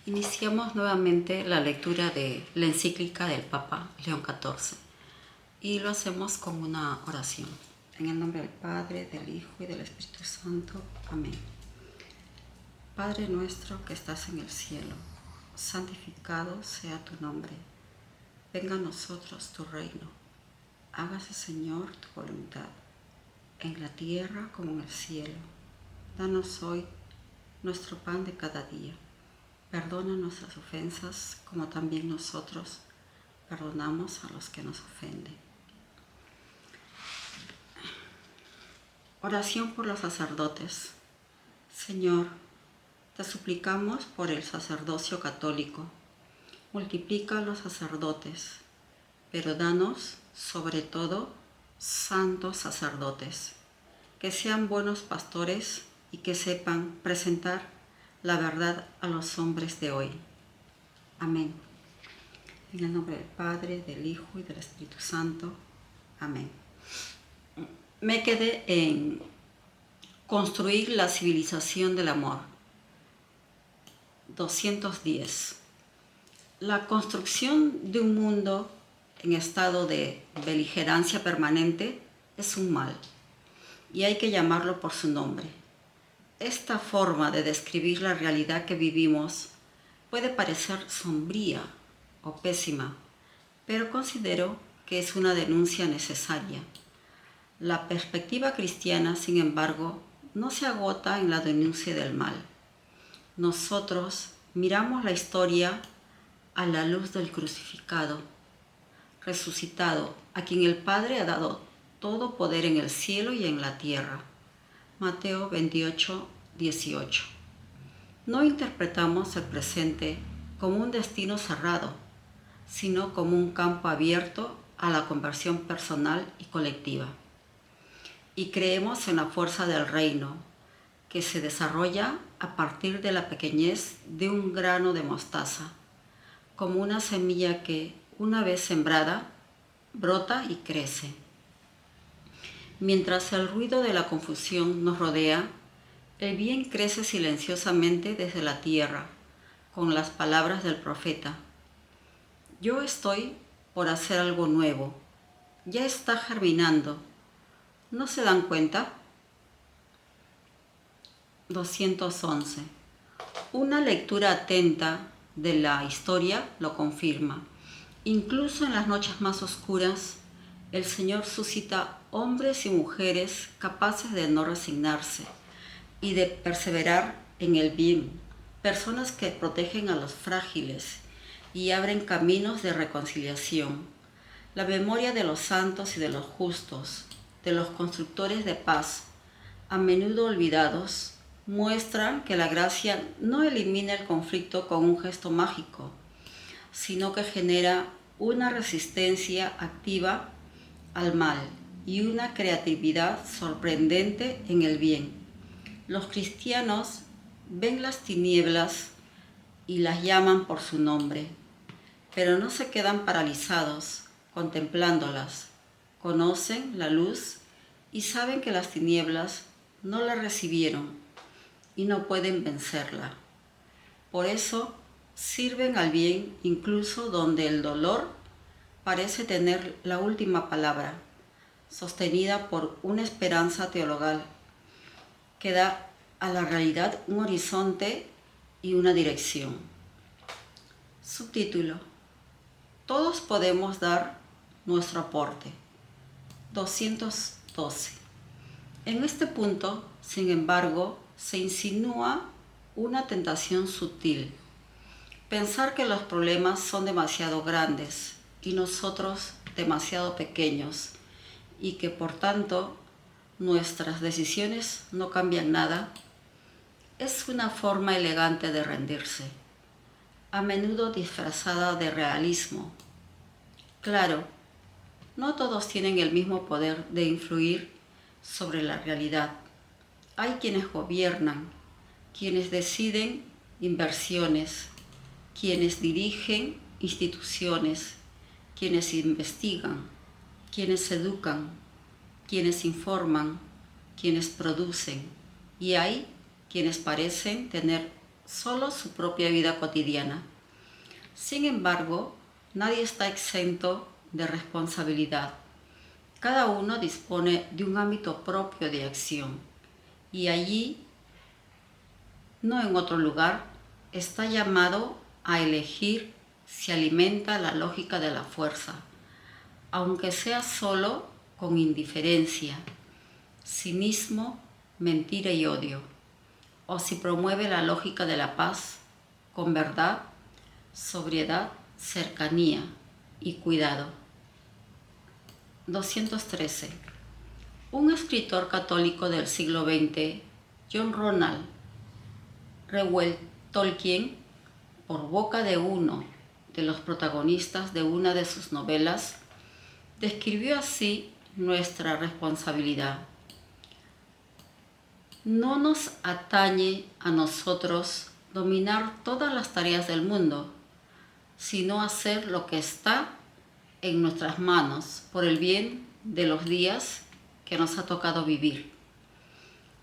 Iniciamos nuevamente la lectura de la encíclica del Papa León XIV y lo hacemos con una oración. En el nombre del Padre, del Hijo y del Espíritu Santo. Amén. Padre nuestro que estás en el cielo, santificado sea tu nombre. Venga a nosotros tu reino. Hágase, Señor, tu voluntad, en la tierra como en el cielo. Danos hoy nuestro pan de cada día. Perdona nuestras ofensas, como también nosotros perdonamos a los que nos ofenden. Oración por los sacerdotes. Señor, te suplicamos por el sacerdocio católico. Multiplica los sacerdotes, pero danos, sobre todo, santos sacerdotes, que sean buenos pastores y que sepan presentar la verdad a los hombres de hoy. Amén. En el nombre del Padre, del Hijo y del Espíritu Santo. Amén. Me quedé en construir la civilización del amor. 210. La construcción de un mundo en estado de beligerancia permanente es un mal, y hay que llamarlo por su nombre. Esta forma de describir la realidad que vivimos puede parecer sombría o pésima, pero considero que es una denuncia necesaria. La perspectiva cristiana, sin embargo, no se agota en la denuncia del mal. Nosotros miramos la historia a la luz del crucificado, resucitado, a quien el Padre ha dado todo poder en el cielo y en la tierra. Mateo 28, 18. No interpretamos el presente como un destino cerrado, sino como un campo abierto a la conversión personal y colectiva. Y creemos en la fuerza del reino, que se desarrolla a partir de la pequeñez de un grano de mostaza, como una semilla que, una vez sembrada, brota y crece. Mientras el ruido de la confusión nos rodea, el bien crece silenciosamente desde la tierra, con las palabras del profeta. Yo estoy por hacer algo nuevo. Ya está germinando. ¿No se dan cuenta? 211. Una lectura atenta de la historia lo confirma. Incluso en las noches más oscuras, el Señor suscita hombres y mujeres capaces de no resignarse y de perseverar en el bien, personas que protegen a los frágiles y abren caminos de reconciliación. La memoria de los santos y de los justos, de los constructores de paz, a menudo olvidados, muestran que la gracia no elimina el conflicto con un gesto mágico, sino que genera una resistencia activa al mal y una creatividad sorprendente en el bien. Los cristianos ven las tinieblas y las llaman por su nombre, pero no se quedan paralizados contemplándolas. Conocen la luz y saben que las tinieblas no la recibieron y no pueden vencerla. Por eso sirven al bien incluso donde el dolor parece tener la última palabra, sostenida por una esperanza teologal que da a la realidad un horizonte y una dirección. Subtítulo: Todos podemos dar nuestro aporte. 212. En este punto, sin embargo, se insinúa una tentación sutil. Pensar que los problemas son demasiado grandes y nosotros demasiado pequeños, y que por tanto nuestras decisiones no cambian nada, es una forma elegante de rendirse, a menudo disfrazada de realismo. Claro, no todos tienen el mismo poder de influir sobre la realidad. Hay quienes gobiernan, quienes deciden inversiones, quienes dirigen instituciones, quienes investigan, quienes educan, quienes informan, quienes producen, y hay quienes parecen tener solo su propia vida cotidiana. Sin embargo, nadie está exento de responsabilidad. Cada uno dispone de un ámbito propio de acción y allí, no en otro lugar, está llamado a elegir si alimenta la lógica de la fuerza, aunque sea solo con indiferencia, cinismo, mentira y odio, o si promueve la lógica de la paz con verdad, sobriedad, cercanía y cuidado. 213. Un escritor católico del siglo XX, John Ronald Reuel Tolkien, por boca de uno de los protagonistas de una de sus novelas, describió así nuestra responsabilidad. No nos atañe a nosotros dominar todas las tareas del mundo, sino hacer lo que está en nuestras manos por el bien de los días que nos ha tocado vivir,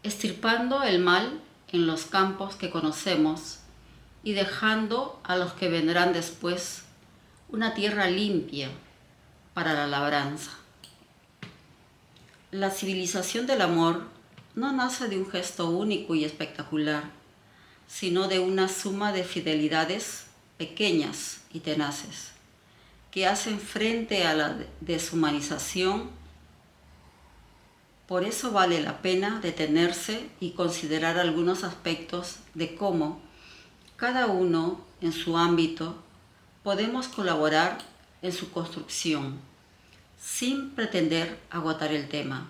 extirpando el mal en los campos que conocemos y dejando a los que vendrán después una tierra limpia para la labranza. La civilización del amor no nace de un gesto único y espectacular, sino de una suma de fidelidades pequeñas y tenaces, que hacen frente a la deshumanización. Por eso vale la pena detenerse y considerar algunos aspectos de cómo, cada uno en su ámbito, podemos colaborar en su construcción, sin pretender agotar el tema.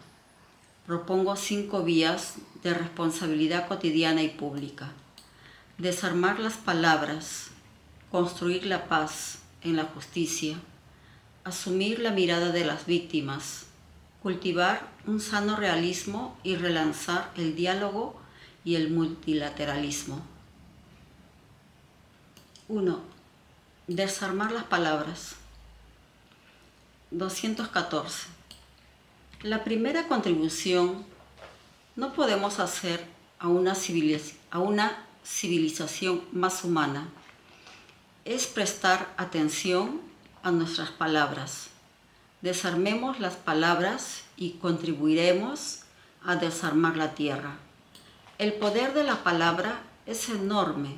Propongo 5 vías de responsabilidad cotidiana y pública. Desarmar las palabras, construir la paz en la justicia, asumir la mirada de las víctimas, cultivar un sano realismo y relanzar el diálogo y el multilateralismo. 1. Desarmar las palabras. 214. La primera contribución no podemos hacer a una civilización más humana es prestar atención a nuestras palabras. Desarmemos las palabras y contribuiremos a desarmar la tierra. El poder de la palabra es enorme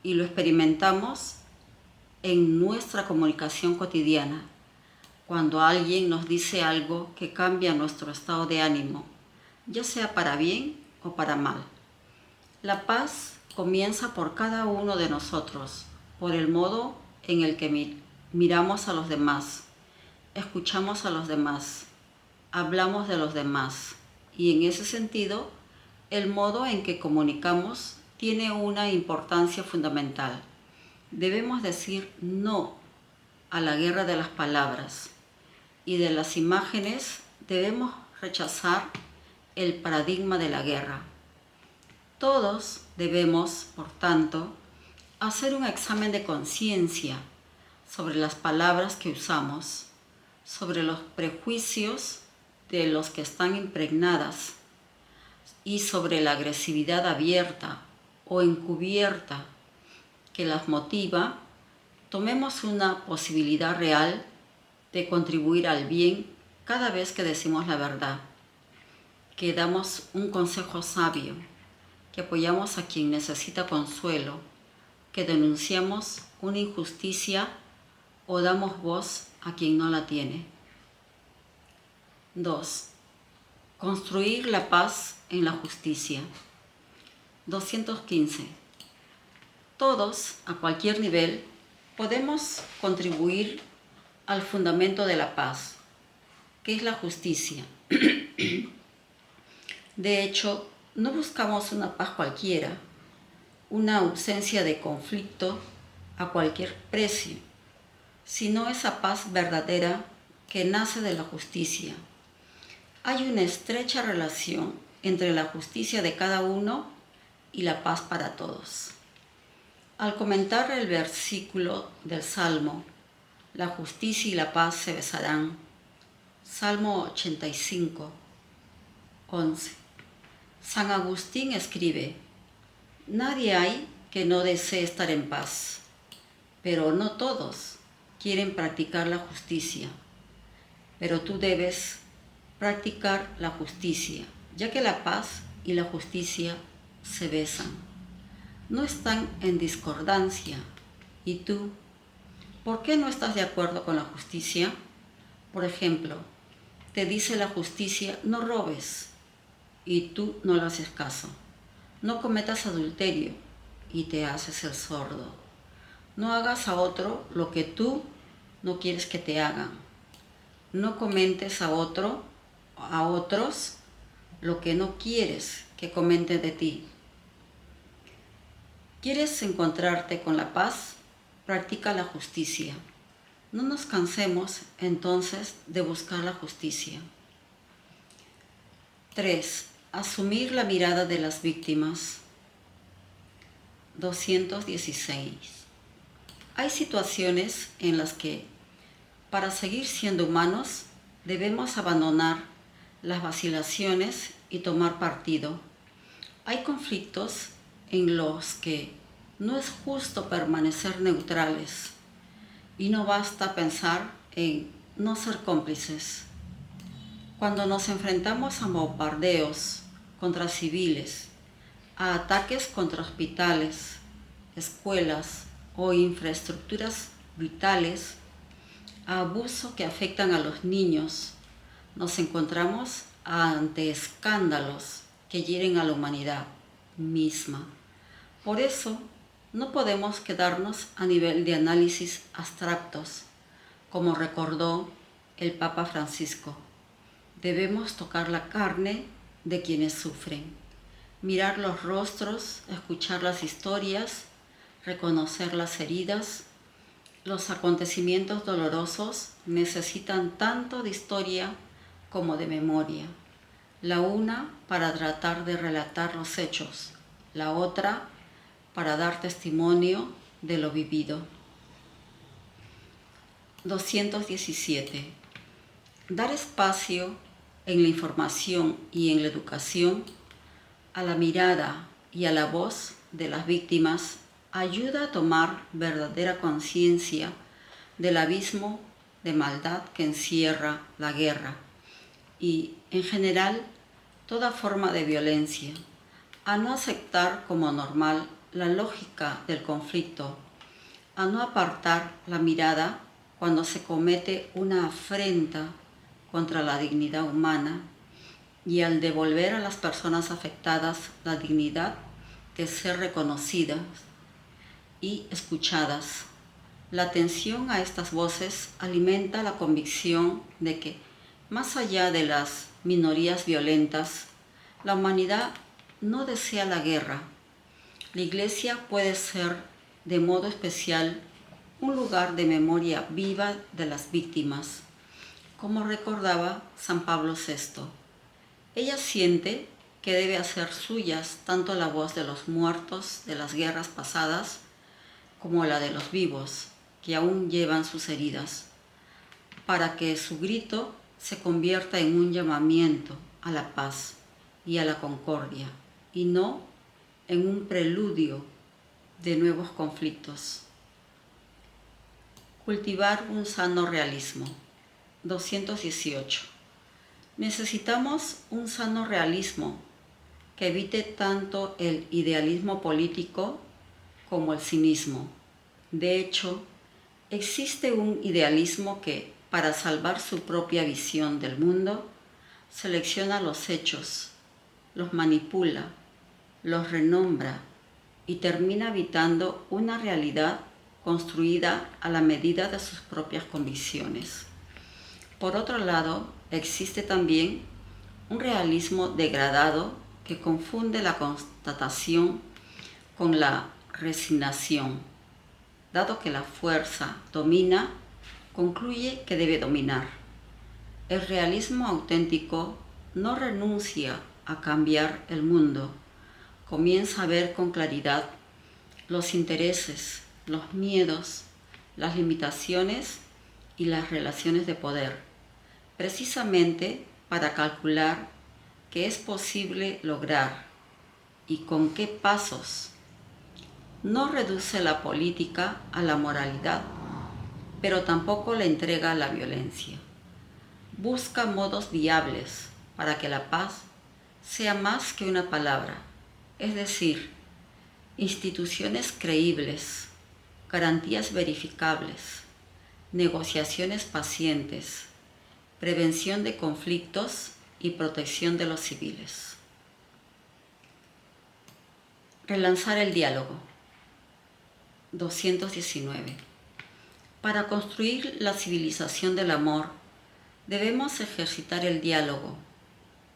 y lo experimentamos en nuestra comunicación cotidiana, cuando alguien nos dice algo que cambia nuestro estado de ánimo, ya sea para bien o para mal. La paz comienza por cada uno de nosotros, por el modo en el que miramos a los demás, escuchamos a los demás, hablamos de los demás y en ese sentido, el modo en que comunicamos tiene una importancia fundamental. Debemos decir no a la guerra de las palabras y de las imágenes debemos rechazar el paradigma de la guerra. Todos debemos, por tanto, hacer un examen de conciencia sobre las palabras que usamos, sobre los prejuicios de los que están impregnadas y sobre la agresividad abierta o encubierta que las motiva. Tomemos una posibilidad real de contribuir al bien cada vez que decimos la verdad, que damos un consejo sabio, que apoyamos a quien necesita consuelo, que denunciamos una injusticia o damos voz a quien no la tiene. 2. Construir la paz en la justicia. 215. Todos, a cualquier nivel, podemos contribuir al fundamento de la paz, que es la justicia. De hecho, no buscamos una paz cualquiera, una ausencia de conflicto a cualquier precio, sino esa paz verdadera que nace de la justicia. Hay una estrecha relación entre la justicia de cada uno y la paz para todos. Al comentar el versículo del Salmo, la justicia y la paz se besarán, Salmo 85, 11. San Agustín escribe: nadie hay que no desee estar en paz, pero no todos quieren practicar la justicia. Pero tú debes practicar la justicia, ya que la paz y la justicia se besan. No están en discordancia. ¿Y tú? ¿Por qué no estás de acuerdo con la justicia? Por ejemplo, te dice la justicia, no robes, y tú no le haces caso. No cometas adulterio, y te haces el sordo. No hagas a otro lo que tú no quieres que te hagan. No comentes a otros lo que no quieres que comenten de ti. ¿Quieres encontrarte con la paz? Practica la justicia. No nos cansemos entonces de buscar la justicia. 3. Asumir la mirada de las víctimas. 216. Hay situaciones en las que, para seguir siendo humanos, debemos abandonar las vacilaciones y tomar partido. Hay conflictos en los que no es justo permanecer neutrales y no basta pensar en no ser cómplices. Cuando nos enfrentamos a bombardeos contra civiles, a ataques contra hospitales, escuelas o infraestructuras vitales, a abusos que afectan a los niños, nos encontramos ante escándalos que hieren a la humanidad misma. Por eso, no podemos quedarnos a nivel de análisis abstractos, como recordó el Papa Francisco. Debemos tocar la carne de quienes sufren, mirar los rostros, escuchar las historias, reconocer las heridas. Los acontecimientos dolorosos necesitan tanto de historia como de memoria. La una para tratar de relatar los hechos, la otra para dar testimonio de lo vivido. 217. Dar espacio en la información y en la educación a la mirada y a la voz de las víctimas ayuda a tomar verdadera conciencia del abismo de maldad que encierra la guerra y, en general, toda forma de violencia, a no aceptar como normal la lógica del conflicto, a no apartar la mirada cuando se comete una afrenta contra la dignidad humana y al devolver a las personas afectadas la dignidad de ser reconocidas y escuchadas. La atención a estas voces alimenta la convicción de que, más allá de las minorías violentas, la humanidad no desea la guerra. La Iglesia puede ser, de modo especial, un lugar de memoria viva de las víctimas, como recordaba San Pablo VI. Ella siente que debe hacer suyas tanto la voz de los muertos de las guerras pasadas como la de los vivos, que aún llevan sus heridas, para que su grito se convierta en un llamamiento a la paz y a la concordia, y no en un preludio de nuevos conflictos. Cultivar un sano realismo. 218. Necesitamos un sano realismo que evite tanto el idealismo político como el cinismo. De hecho, existe un idealismo que, para salvar su propia visión del mundo, selecciona los hechos, los manipula, los renombra y termina habitando una realidad construida a la medida de sus propias convicciones. Por otro lado, existe también un realismo degradado que confunde la constatación con la resignación. Dado que la fuerza domina, concluye que debe dominar. El realismo auténtico no renuncia a cambiar el mundo, comienza a ver con claridad los intereses, los miedos, las limitaciones y las relaciones de poder, precisamente para calcular qué es posible lograr y con qué pasos. no reduce la política a la moralidad, pero tampoco la entrega a la violencia. Busca modos viables para que la paz sea más que una palabra, es decir, instituciones creíbles, garantías verificables, negociaciones pacientes, prevención de conflictos y protección de los civiles. Relanzar el diálogo. 219. Para construir la civilización del amor, debemos ejercitar el diálogo.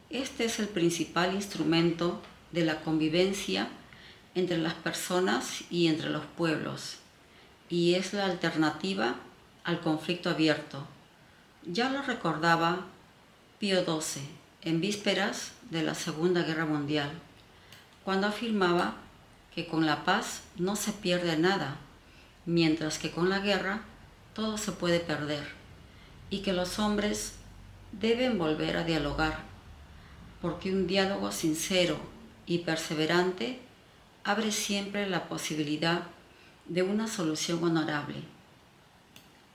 Este es el principal instrumento de la convivencia entre las personas y entre los pueblos, y es la alternativa al conflicto abierto. Ya lo recordaba Pío XII en vísperas de la Segunda Guerra Mundial, cuando afirmaba que con la paz no se pierde nada, mientras que con la guerra todo se puede perder, y que los hombres deben volver a dialogar, porque un diálogo sincero y perseverante abre siempre la posibilidad de una solución honorable.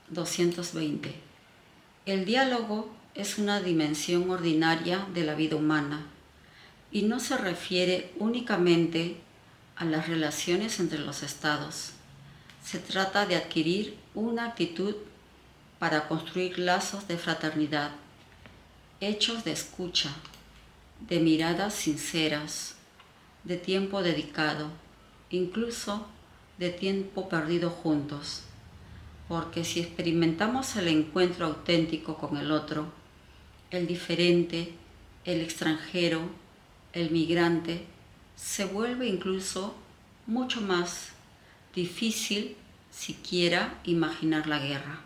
220. El diálogo es una dimensión ordinaria de la vida humana y no se refiere únicamente a las relaciones entre los estados. Se trata de adquirir una actitud para construir lazos de fraternidad, hechos de escucha, de miradas sinceras, de tiempo dedicado, incluso de tiempo perdido juntos. Porque si experimentamos el encuentro auténtico con el otro, el diferente, el extranjero, el migrante, se vuelve incluso mucho más difícil siquiera imaginar la guerra.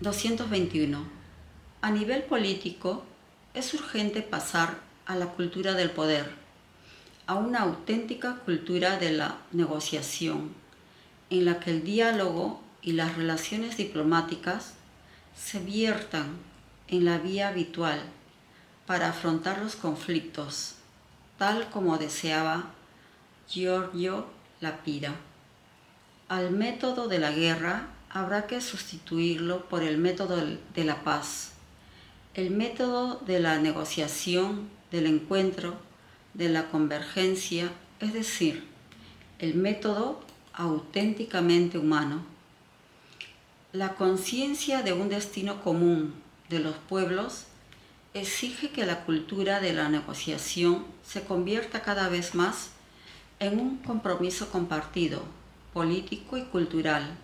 221. A nivel político, es urgente pasar a la cultura del poder, a una auténtica cultura de la negociación, en la que el diálogo y las relaciones diplomáticas se viertan en la vía habitual para afrontar los conflictos, tal como deseaba Giorgio Lapira. Al método de la guerra habrá que sustituirlo por el método de la paz, el método de la negociación, del encuentro, de la convergencia, es decir, el método auténticamente humano. La conciencia de un destino común de los pueblos exige que la cultura de la negociación se convierta cada vez más en un compromiso compartido, político y cultural,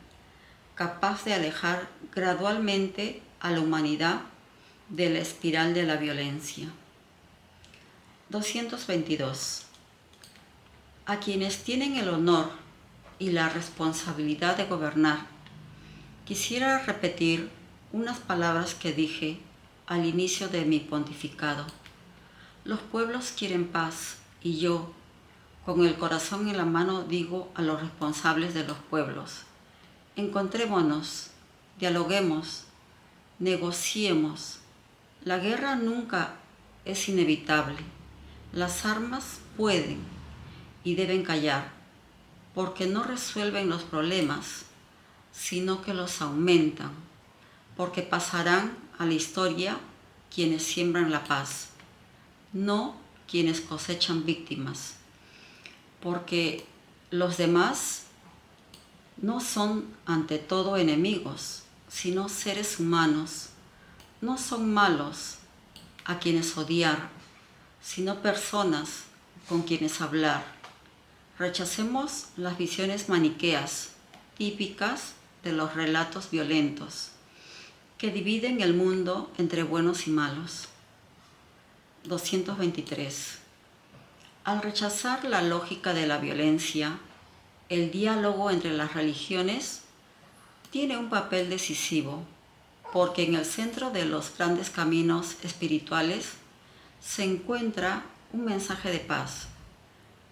capaz de alejar gradualmente a la humanidad de la espiral de la violencia. 222. A quienes tienen el honor y la responsabilidad de gobernar, quisiera repetir unas palabras que dije al inicio de mi pontificado. Los pueblos quieren paz y yo, con el corazón en la mano, digo a los responsables de los pueblos: encontrémonos, dialoguemos, negociemos. La guerra nunca es inevitable. Las armas pueden y deben callar, porque no resuelven los problemas, sino que los aumentan, porque pasarán a la historia quienes siembran la paz, no quienes cosechan víctimas, porque los demás no son ante todo enemigos, sino seres humanos. No son malos a quienes odiar, sino personas con quienes hablar. Rechacemos las visiones maniqueas, típicas de los relatos violentos, que dividen el mundo entre buenos y malos. 223. Al rechazar la lógica de la violencia, el diálogo entre las religiones tiene un papel decisivo, porque en el centro de los grandes caminos espirituales se encuentra un mensaje de paz.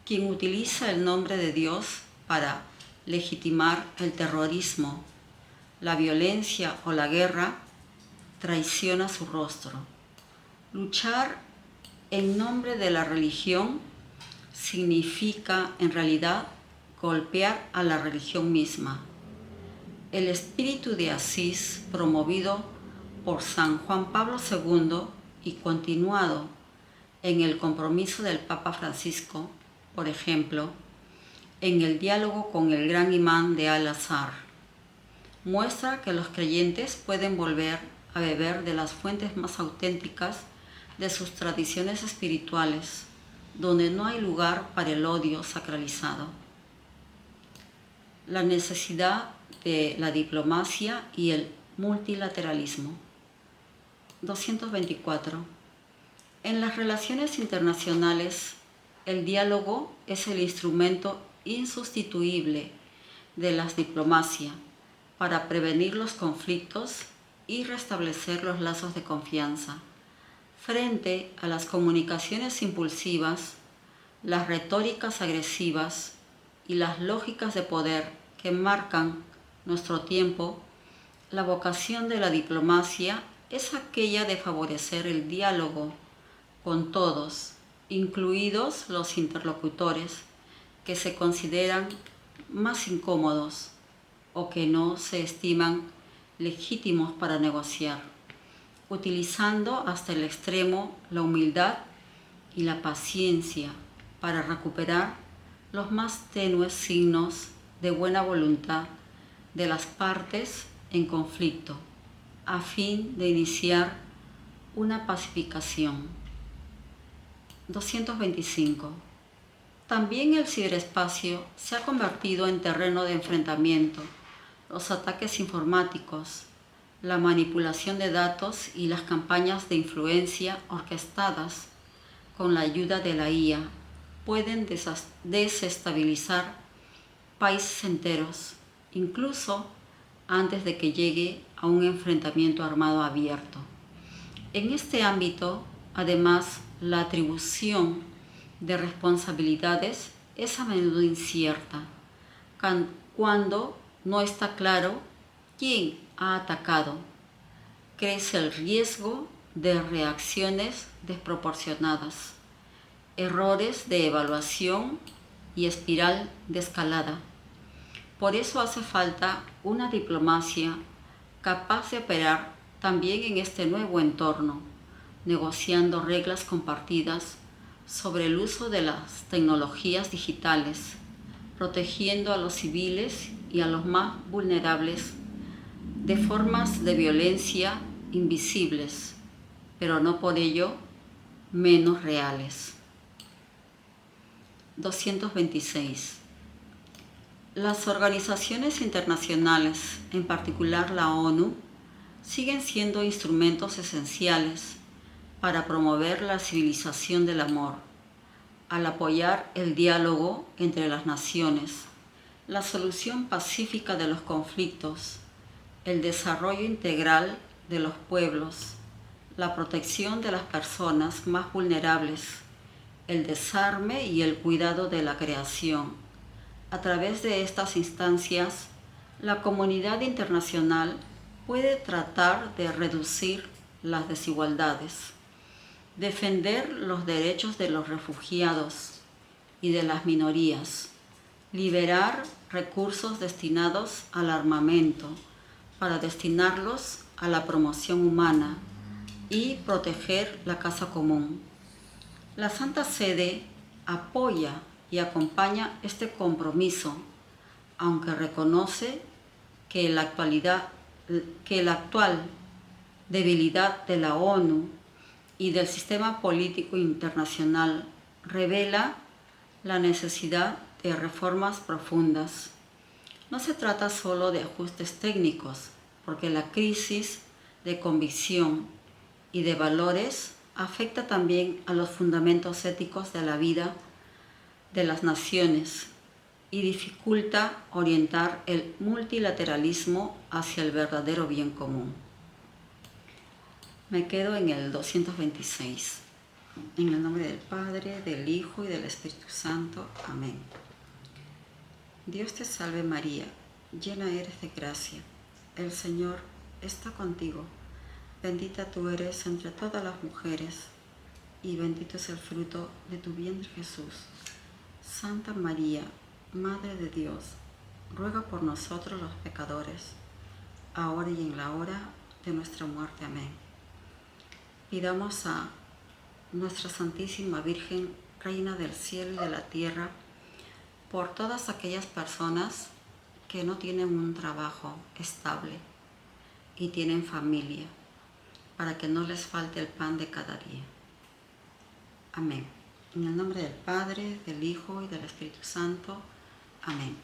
Quien utiliza el nombre de Dios para legitimar el terrorismo, la violencia o la guerra, traiciona su rostro. Luchar en nombre de la religión significa en realidad golpear a la religión misma. El espíritu de Asís, promovido por San Juan Pablo II y continuado en el compromiso del Papa Francisco, por ejemplo, en el diálogo con el gran imán de Al-Azhar, muestra que los creyentes pueden volver a beber de las fuentes más auténticas de sus tradiciones espirituales, donde no hay lugar para el odio sacralizado. La necesidad de la diplomacia y el multilateralismo. 224. En las relaciones internacionales, el diálogo es el instrumento insustituible de la diplomacia para prevenir los conflictos y restablecer los lazos de confianza. Frente a las comunicaciones impulsivas, las retóricas agresivas y las lógicas de poder que marcan nuestro tiempo, la vocación de la diplomacia es aquella de favorecer el diálogo con todos, incluidos los interlocutores que se consideran más incómodos o que no se estiman legítimos para negociar, utilizando hasta el extremo la humildad y la paciencia para recuperar los más tenues signos de buena voluntad de las partes en conflicto, a fin de iniciar una pacificación. 225. También el ciberespacio se ha convertido en terreno de enfrentamiento. Los ataques informáticos, la manipulación de datos y las campañas de influencia orquestadas con la ayuda de la IA pueden desestabilizar países enteros, incluso antes de que llegue a un enfrentamiento armado abierto. En este ámbito, además, la atribución de responsabilidades es a menudo incierta, cuando no está claro quién ha atacado. Crece el riesgo de reacciones desproporcionadas, errores de evaluación y espiral de escalada. Por eso hace falta una diplomacia capaz de operar también en este nuevo entorno, negociando reglas compartidas sobre el uso de las tecnologías digitales, protegiendo a los civiles y a los más vulnerables de formas de violencia invisibles, pero no por ello menos reales. 226. Las organizaciones internacionales, en particular la ONU, siguen siendo instrumentos esenciales para promover la civilización del amor, al apoyar el diálogo entre las naciones, la solución pacífica de los conflictos, el desarrollo integral de los pueblos, la protección de las personas más vulnerables, el desarme y el cuidado de la creación. A través de estas instancias, la comunidad internacional puede tratar de reducir las desigualdades, defender los derechos de los refugiados y de las minorías, liberar recursos destinados al armamento para destinarlos a la promoción humana y proteger la casa común. La Santa Sede apoya y acompaña este compromiso, aunque reconoce que la actual debilidad de la ONU y del sistema político internacional revela la necesidad de reformas profundas. No se trata solo de ajustes técnicos, porque la crisis de convicción y de valores afecta también a los fundamentos éticos de la vida de las naciones y dificulta orientar el multilateralismo hacia el verdadero bien común. Me quedo en el 226. En el nombre del Padre, del Hijo y del Espíritu Santo. Amén. Dios te salve María, llena eres de gracia. El Señor está contigo. Bendita tú eres entre todas las mujeres, y bendito es el fruto de tu vientre Jesús. Santa María, Madre de Dios, ruega por nosotros los pecadores, ahora y en la hora de nuestra muerte. Amén. Pidamos a nuestra Santísima Virgen, Reina del cielo y de la tierra, por todas aquellas personas que no tienen un trabajo estable y tienen familia, para que no les falte el pan de cada día. Amén. En el nombre del Padre, del Hijo y del Espíritu Santo. Amén.